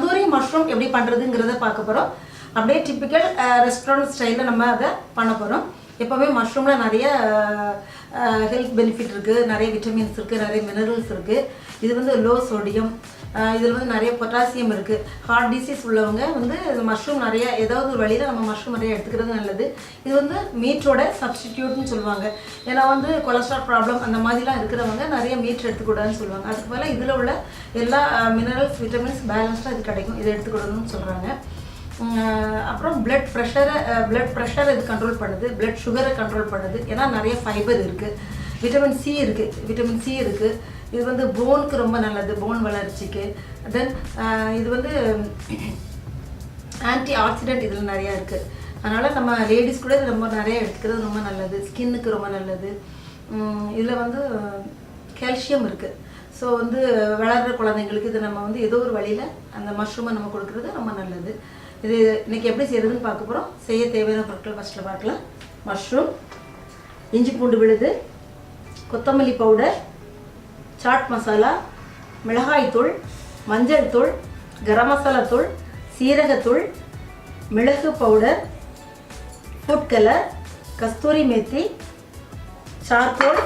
Tandoori mushroom எப்படி பண்ணுறதுங்கிறத பார்க்க போகிறோம். அப்படியே டிப்பிக்கல் ரெஸ்டாரண்ட் ஸ்டைலில் நம்ம அதை பண்ண போகிறோம். எப்போவுமே மஷ்ரூமில் நிறைய ஹெல்த் பெனிஃபிட் இருக்குது, நிறைய விட்டமின்ஸ் இருக்குது, நிறைய மினரல்ஸ் இருக்குது. இது வந்து லோ சோடியம், இதில் வந்து நிறைய பொட்டாசியம் இருக்குது. ஹார்ட் டிசீஸ் உள்ளவங்க வந்து மஷ்ரூம் நிறைய ஏதாவது ஒரு வழியில் நம்ம மஷ்ரூம் நிறைய எடுத்துக்கிறது நல்லது. இது வந்து மீட்டோட சப்ஸ்டிடியூட்னு சொல்லுவாங்க. ஏன்னா வந்து கொலஸ்ட்ரால் ப்ராப்ளம் அந்த மாதிரிலாம் இருக்கிறவங்க நிறைய மீட் எடுத்துக்கூடாதுன்னு சொல்லுவாங்க. அதுக்கு மேலே இதில் உள்ள எல்லா மினரல்ஸ் விட்டமின்ஸ் பேலன்ஸ்டாக இது கிடைக்கும், இதை எடுத்துக்கூடாதுன்னு சொல்கிறாங்க. அப்புறம் பிளட் ப்ரெஷரை இது கண்ட்ரோல் பண்ணுது, பிளட் சுகரை கண்ட்ரோல் பண்ணுது. ஏன்னா நிறைய ஃபைபர் இருக்குது, விட்டமின் சி இருக்குது. இது வந்து போனுக்கு ரொம்ப நல்லது, போன் வளர்ச்சிக்கு. தென் இது வந்து ஆன்டி ஆக்சிடென்ட் இதில் நிறையா இருக்குது. அதனால் நம்ம லேடிஸ் கூட இது ரொம்ப நிறைய எடுத்துக்கிறது ரொம்ப நல்லது, ஸ்கின்னுக்கு ரொம்ப நல்லது. இதில் வந்து கால்சியம் இருக்குது. ஸோ வந்து வளர்கிற குழந்தைங்களுக்கு இது நம்ம வந்து ஏதோ ஒரு வழியில் அந்த மஷ்ரூமை நம்ம கொடுக்குறது ரொம்ப நல்லது. இது இன்றைக்கி எப்படி செய்கிறதுன்னு பார்க்க போகிறோம். செய்ய தேவையான பொருட்கள் ஃபஸ்ட்டில் பார்க்கலாம். மஷ்ரூம், இஞ்சி பூண்டு விழுது, கொத்தமல்லி பவுடர், சாட் மசாலா, மிளகாய்த்தூள், மஞ்சள் தூள், கரம் மசாலா தூள், சீரகத்தூள், மிளகு பவுடர், ஃபுட் கலர், கஸ்தூரி மெத்தி, சார்கோல்,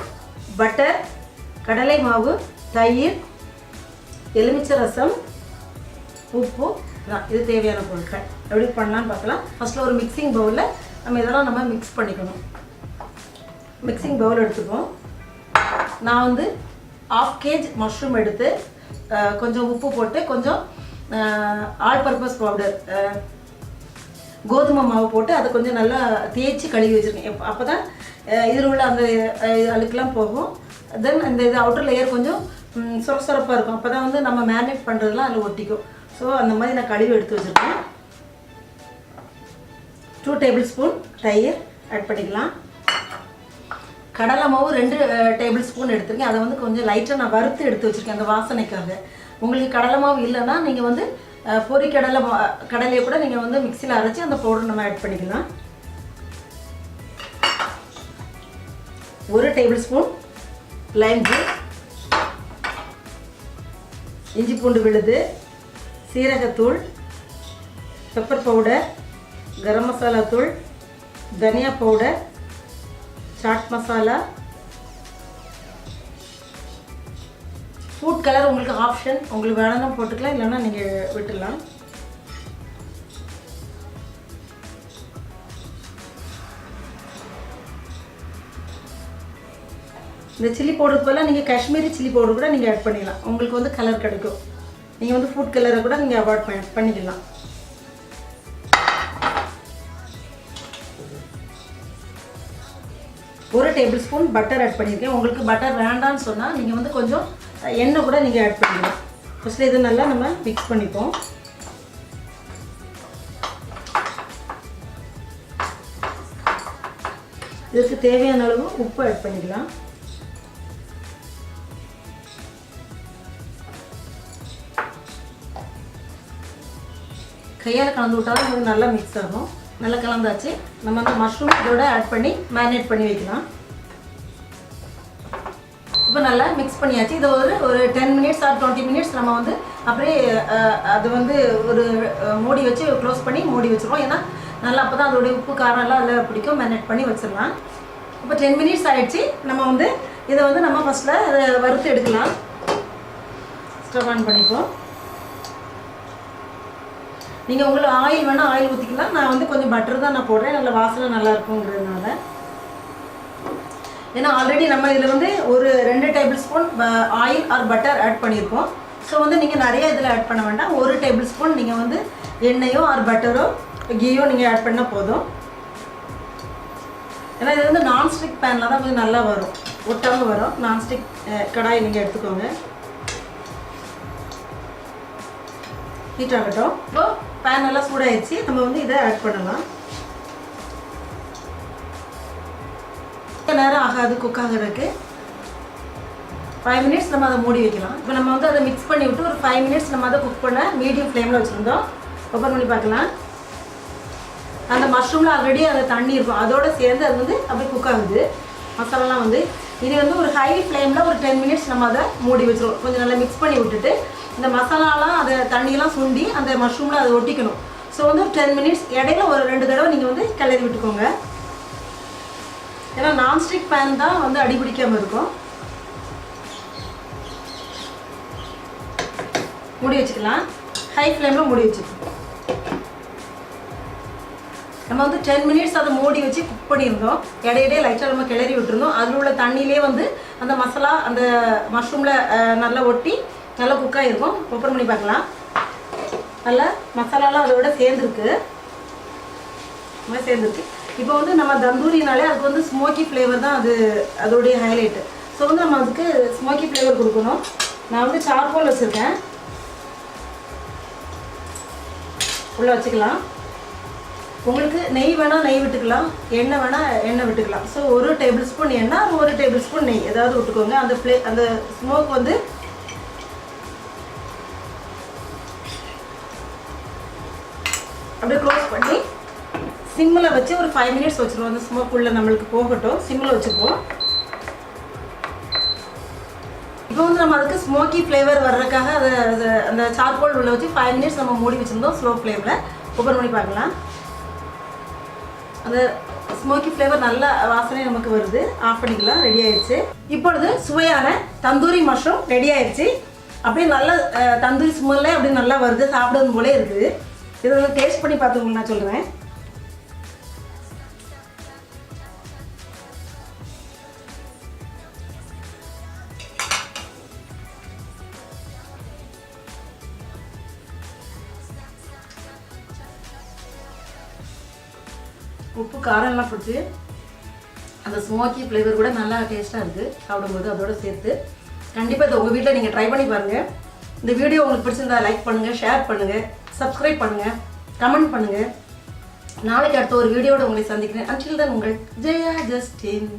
பட்டர், கடலை மாவு, தயிர், எலுமிச்சை ரசம், உப்பு தான். இது தேவையான பொருட்கள். எப்படி பண்ணலான்னு பார்க்கலாம். ஃபஸ்ட்டில் ஒரு மிக்சிங் பவுலில் நம்ம மிக்ஸ் பண்ணிக்கணும். மிக்சிங் பவுல் எடுத்துப்போம். நான் வந்து 1/2 kg மஷ்ரூம் எடுத்து கொஞ்சம் உப்பு போட்டு கொஞ்சம் ஆல் பர்பஸ் பவுடர் கோதுமை மாவு போட்டு அதை கொஞ்சம் நல்லா தேய்ச்சி கழுவி வச்சுருக்கேன். அப்போ தான் இதில் உள்ள அந்த அழுக்கெலாம் போகும். தென் இந்த இது அவுட்டர் லேயர் கொஞ்சம் சொரப்பாக இருக்கும். அப்போ தான் வந்து நம்ம மேரினேட் பண்ணுறதுலாம் அதில் ஒட்டிக்கும். ஸோ அந்த மாதிரி நான் கழுவி எடுத்து வச்சுருக்கேன். 2 டேபிள்ஸ்பூன் தயிர் ஆட் பண்ணிக்கலாம். கடலை மாவு 2 டேபிள்ஸ்பூன் எடுத்துருக்கேன். அதை வந்து கொஞ்சம் லைட்டாக நான் வறுத்து எடுத்து வச்சுருக்கேன் அந்த வாசனைக்காக. உங்களுக்கு கடலை மாவு இல்லைன்னா நீங்கள் வந்து கடலையை கூட நீங்கள் வந்து மிக்சியில் அரைச்சி அந்த பவுடர் நம்ம ஆட் பண்ணிக்கலாம். 1 டேபிள்ஸ்பூன் லைம் ஜூஸ், இஞ்சி பூண்டு விழுது, சீரகத்தூள், பெப்பர் பவுடர், கரம் மசாலா தூள், தனியா powder, chaat masala, food colour உங்களுக்கு ஆப்ஷன், உங்களுக்கு வேணும்னா போட்டுக்கலாம், இல்லைன்னா நீங்கள் விட்டுடலாம். இந்த சில்லி பவுடருக்கு பதிலாக நீங்கள் காஷ்மீரி சில்லி பவுடர் கூட நீங்கள் ஆட் பண்ணிக்கலாம். உங்களுக்கு வந்து கலர் கிடைக்கும். நீங்கள் வந்து ஃபுட் கலரை கூட நீங்கள் அவாய்ட் பண்ணிக்கலாம். ஒரு டேபிள் ஸ்பூன் பட்டர் ஆட் பண்ணியிருக்கேன். உங்களுக்கு பட்டர் வேண்டான்னு சொன்னால் நீங்கள் வந்து கொஞ்சம் எண்ணெய் கூட நீங்கள் ஆட் பண்ணிக்கலாம். ஃபஸ்ட்டில் இது நல்லா நம்ம மிக்ஸ் பண்ணிப்போம். இதுக்கு தேவையான அளவு உப்பு ஆட் பண்ணிக்கலாம். கையால் கலந்து விட்டாலும் இது நல்லா மிக்ஸ் ஆகும். நல்லா கலந்தாச்சு. நம்ம அந்த மஷ்ரூம் இதோட ஆட் பண்ணி மேரினேட் பண்ணி வைக்கலாம். இப்போ நல்லா மிக்ஸ் பண்ணியாச்சு. இதை ஒரு 10 மினிட்ஸ் ஆர் 20 மினிட்ஸ் நம்ம வந்து அப்படியே அது வந்து ஒரு மூடி வச்சு க்ளோஸ் பண்ணி மூடி வச்சுருவோம். ஏன்னா நல்லா அப்போ தான் அதோடைய உப்பு காரம் எல்லாம் அதில் பிடிக்கும். மேரினேட் பண்ணி வச்சிடலாம். இப்போ 10 மினிட்ஸ் ஆகிடுச்சு. நம்ம வந்து இதை வந்து நம்ம ஃபஸ்ட்டில் அதை வறுத்து எடுக்கலாம். ஸ்டவ் ஆன் பண்ணிப்போம். நீங்கள் உங்களுக்கு ஆயில் வேணால் ஆயில் ஊற்றிக்கலாம். நான் வந்து கொஞ்சம் பட்டர் தான் நான் போடுறேன், நல்ல வாசனை நல்லா இருக்குங்கிறதுனால. ஏன்னா ஆல்ரெடி நம்ம இதில் வந்து ஒரு 2 table spoon oil or butter add பண்ணியிருக்கோம். ஸோ வந்து நீங்கள் நிறைய இதில் ஆட் பண்ண வேண்டாம். 1 டேபிள் ஸ்பூன் நீங்கள் வந்து எண்ணெயோ ஆர் பட்டரோ கீயோ நீங்கள் ஆட் பண்ணால் போதும். ஏன்னா இது வந்து நான்ஸ்டிக் பேனில் தான் கொஞ்சம் நல்லா வரும், ஒட்டாமல் வரும். நான்ஸ்டிக் கடாய் நீங்கள் எடுத்துக்கோங்க. ஹீட் ஆகட்டும். இப்போ பேன் நல்லா சூடாகிடுச்சு. நம்ம வந்து இதை ஆட் பண்ணலாம். நேரம் ஆகாது குக் ஆகிறதுக்கு. 5 மினிட்ஸ் நம்ம அதை மூடி வைக்கலாம். இப்போ நம்ம வந்து அதை மிக்ஸ் பண்ணி விட்டு ஒரு 5 மினிட்ஸ் நம்ம அதை குக் பண்ண மீடியம் ஃப்ளேமில் வச்சுருந்தோம். ஓப்பன் பண்ணி பார்க்கலாம். அந்த மஷ்ரூமில் ஆல்ரெடி அந்த தண்ணி இருக்கும், அதோடு சேர்ந்து அது வந்து அப்படியே குக் ஆகுது. மசாலாலாம் வந்து இது வந்து ஒரு ஹை ஃப்ளேமில் ஒரு 10 மினிட்ஸ் நம்ம அதை மூடி வச்சுருவோம். கொஞ்சம் நல்லா மிக்ஸ் பண்ணி விட்டுட்டு இந்த மசாலாலாம் அதை தண்ணியெல்லாம் சுண்டி அந்த மஷ்ரூமில் அதை ஒட்டிக்கணும். ஸோ வந்து 10 மினிட்ஸ் இடையில ஒரு 2 தடவை நீங்கள் வந்து கிளறி விட்டுக்கோங்க. ஏன்னா நான்ஸ்டிக் பேன் தான் வந்து அடி பிடிக்காமல் இருக்கும். மூடி வச்சுக்கலாம். ஹை ஃப்ளேமில் மூடி வச்சுக்கலாம். நம்ம வந்து 10 மினிட்ஸ் அதை மூடி வச்சு குக் பண்ணியிருந்தோம். இடையிடையே லைட்டாக நம்ம கிளறி விட்டுருந்தோம். அதில் உள்ள தண்ணியிலே வந்து அந்த மசாலா அந்த மஷ்ரூமில் நல்லா ஒட்டி நல்லா குக்காக இருக்கும். ஓப்பன் பண்ணி பார்க்கலாம். நல்லா மசாலாலாம் அதோட சேர்ந்துருக்கு. இப்போ வந்து நம்ம தந்தூரினாலே அதுக்கு வந்து ஸ்மோக்கி ஃப்ளேவர் தான் அதோடைய ஹைலைட்டு. ஸோ வந்து நம்ம அதுக்கு ஸ்மோக்கி ஃப்ளேவர் கொடுக்கணும். நான் வந்து சார்கோல் வச்சுருக்கேன். உள்ளே வச்சுக்கலாம். உங்களுக்கு நெய் வேணால் நெய் விட்டுக்கலாம், எண்ணெய் வேணால் எண்ணெய் விட்டுக்கலாம். ஸோ 1 டேபிள் ஸ்பூன் எண்ணெய், 1 டேபிள் ஸ்பூன் நெய் ஏதாவது விட்டுக்கோங்க. அந்த ஸ்மோக் வந்து அப்படியே க்ளோஸ் பண்ணி சிம்மில் வச்சு ஒரு 5 மினிட்ஸ் வச்சுருவோம். அந்த ஸ்மோக் உள்ள நம்மளுக்கு போகட்டும். சிம்மில் வச்சுப்போம். இப்போ வந்து நம்ம அதுக்கு ஸ்மோக்கி ஃப்ளேவர் வர்றதுக்காக அந்த சார்கோல் உள்ள வச்சு 5 மினிட்ஸ் நம்ம மூடி வச்சுருந்தோம். ஸ்லோ ஃப்ளேமில் ஓப்பன் பண்ணி பார்க்கலாம். அந்த ஸ்மோக்கி ஃப்ளேவர் நல்ல வாசனை நமக்கு வருது. ஆஃப் பண்ணிக்கலாம். ரெடி ஆயிடுச்சு. இப்பொழுது சுவையான தந்தூரி மஷ்ரூம் ரெடி ஆயிடுச்சு. அப்படியே நல்லா தந்தூரி ஸ்மெல்லே அப்படியே நல்லா வருது. சாப்பிடணும் போலே இருக்குது. இதை வந்து டேஸ்ட் பண்ணி பார்த்து நான் சொல்கிறேன். உப்பு காரம் எல்லாம் பிடிச்சி அந்த ஸ்மோக்கி ஃப்ளேவர் கூட நல்லா டேஸ்ட்டாக இருக்குது சாப்பிடும்போது. அதோடு சேர்த்து கண்டிப்பாக இதை உங்கள் வீட்டில் நீங்கள் ட்ரை பண்ணி பாருங்கள். இந்த வீடியோ உங்களுக்கு பிடிச்சிருந்தா லைக் பண்ணுங்கள், ஷேர் பண்ணுங்கள், சப்ஸ்கிரைப் பண்ணுங்கள், கமெண்ட் பண்ணுங்கள். நாளைக்கு அடுத்த ஒரு வீடியோட உங்களை சந்திக்கிறேன். Until then உங்கள் ஜெயா ஜஸ்டின்.